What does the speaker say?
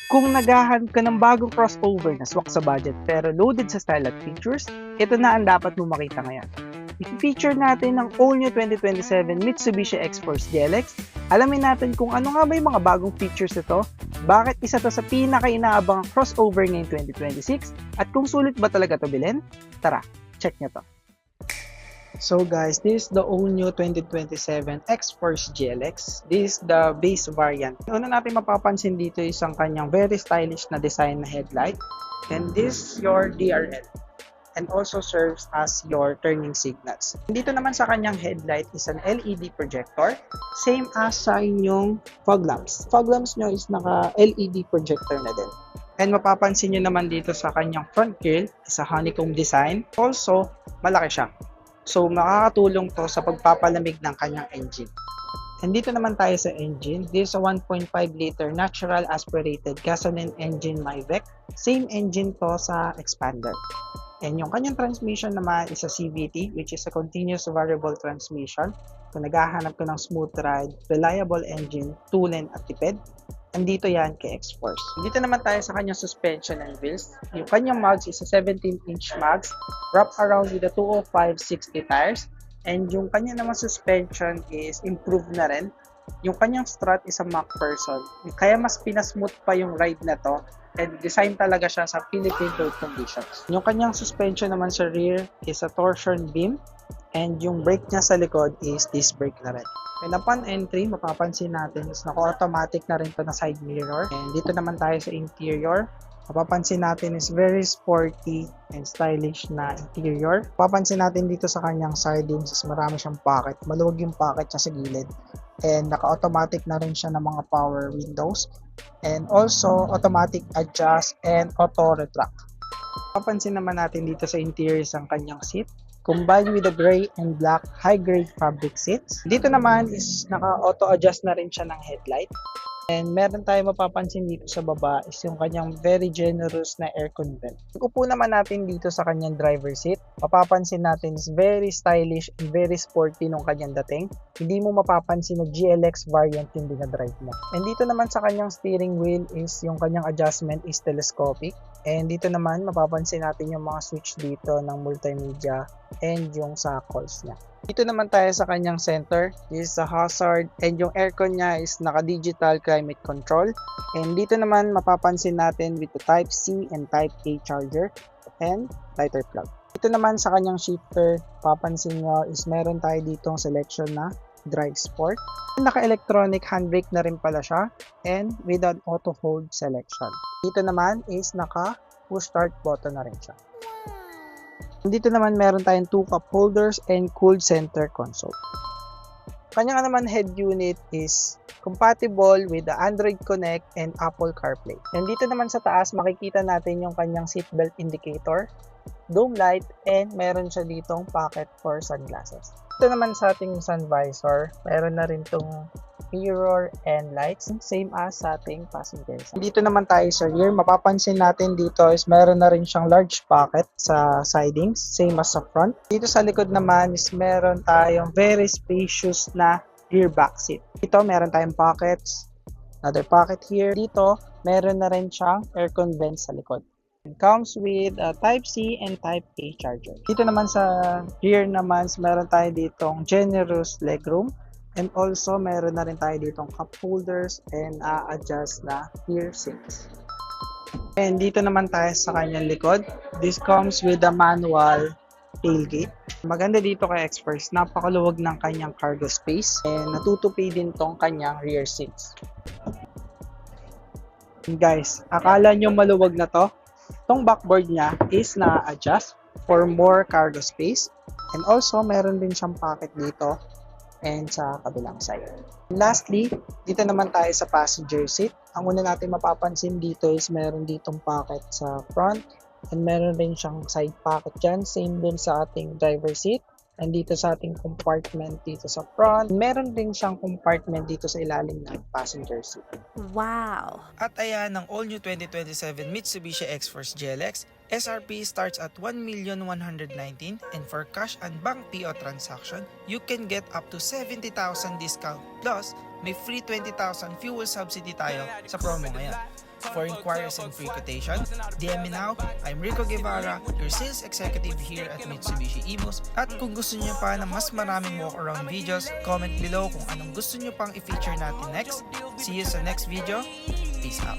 Kung naghahanap ka ng bagong crossover na swak sa budget pero loaded sa style at features, ito na ang dapat mo makita ngayon. I-feature natin ang all-new 2027 Mitsubishi X-Force GLX. Alamin natin kung ano nga ba yung mga bagong features nito, bakit isa to sa pinaka-inaabang crossover ngayong 2026, at kung sulit ba talaga to bilhin. Tara, check nyo to. So guys, this is the all-new 2027 X-Force GLX. This is the base variant. Una natin mapapansin dito is ang kanyang very stylish na design na headlight. And this is your DRL. And also serves as your turning signals. Dito naman sa kanyang headlight is an LED projector. Same as sa inyong fog lamps. Fog lamps nyo is naka-LED projector na din. And mapapansin nyo naman dito sa kanyang front grille is a honeycomb design. Also, malaki siya. So, makakatulong to sa pagpapalamig ng kanyang engine. And dito naman tayo sa engine. This is a 1.5 liter natural aspirated gasoline engine MyVec. Same engine to sa Expander. And yung kanyang transmission naman is a CVT, which is a continuous variable transmission. Kung naghahanap ka ng smooth ride, reliable engine, tulin at tipid, andito yan kay X-Force. Dito naman tayo sa kanyang suspension and wheels. Yung kanyang mags is a 17-inch mags, wrap around with a 205/60 tires. And yung kanyang naman suspension is improved na rin. Yung kanyang strut is a MacPherson. Kaya mas pinasmooth pa yung ride na to. And design talaga siya sa Philippine road conditions. Yung kanyang suspension naman sa rear is a torsion beam. And yung brake niya sa likod is disc brake na rin. And upon entry, mapapansin natin is naka-automatic na rin to na side mirror. And dito naman tayo sa interior. Mapapansin natin is very sporty and stylish na interior. Mapapansin natin dito sa kanyang sidings is marami siyang pocket. Maluwag yung pocket niya sa gilid. And naka-automatic na rin siya ng mga power windows. And also, automatic adjust and auto retract. Mapapansin naman natin dito sa interior ang kanyang seat. Combined with the gray and black high-grade fabric seats. Dito naman is naka-auto adjust na rin siya ng headlight. And meron tayo mapapansin dito sa baba is yung kanyang very generous na aircon vent. Pag upo naman natin dito sa kanyang driver seat, mapapansin natin is very stylish and very sporty nung kanyang dating. Hindi mo mapapansin na GLX variant yung dinadrive mo. And dito naman sa kanyang steering wheel is yung kanyang adjustment is telescopic. And dito naman mapapansin natin yung mga switch dito ng multimedia and yung sa calls niya. Dito naman tayo sa kanyang center. This is a hazard and yung aircon niya is naka-digital climate control. And dito naman mapapansin natin with the Type C and Type A charger and lighter plug. Dito naman sa kanyang shifter, papansin nyo is meron tayo ditong selection na Drive Sport. Naka-electronic handbrake na rin pala siya and with an auto hold selection. Dito naman is naka-push start button na rin siya. Dito naman meron tayong 2 cup holders and cooled center console. Kanya naman head unit is compatible with the Android Connect and Apple CarPlay. And dito naman sa taas makikita natin yung kanyang seatbelt indicator, dome light, and meron siya ditong pocket for sunglasses. Ito naman sa ating sun visor, meron na rin tong mirror and lights, same as sa ating passenger side. Dito naman tayo sa rear, mapapansin natin dito is meron na rin siyang large pocket sa sidings, same as sa front. Dito sa likod naman is meron tayong very spacious na rear back seat. Dito meron tayong pockets, another pocket here. Dito meron na rin siyang aircon vent sa likod. It comes with a Type C and Type A charger. Dito naman sa rear naman meron tayo ditong generous legroom. And also, meron na rin tayo ditong cup holders and adjust na rear seats. And dito naman tayo sa kanyang likod. This comes with a manual tailgate. Maganda dito kay X-Force, napakaluwag ng kanyang cargo space. And natutupi din tong kanyang rear seats. And guys, akala nyo maluwag na to? Tong backboard niya is na-adjust for more cargo space. And also, meron din siyang pocket dito and sa kabilang side. Lastly, dito naman tayo sa passenger seat. Ang una natin mapapansin dito is meron ditong pocket sa front and meron rin siyang side pocket dyan. Same din sa ating driver seat. And dito sa ating compartment dito sa front, meron din siyang compartment dito sa ilalim ng passenger seat. Wow! At ayan ang all-new 2027 Mitsubishi X-Force GLX. SRP starts at 1,119,000 and for cash and bank PO transaction, you can get up to 70,000 discount plus may free 20,000 fuel subsidy tayo sa promo ngayon. For inquiries and free quotation, DM me now. I'm Rico Guevara, your sales executive here at Mitsubishi Imus. At kung gusto niyo pa ng mas maraming walk-around videos, comment below kung anong gusto niyo pang i-feature natin next. See you sa next video. Peace out.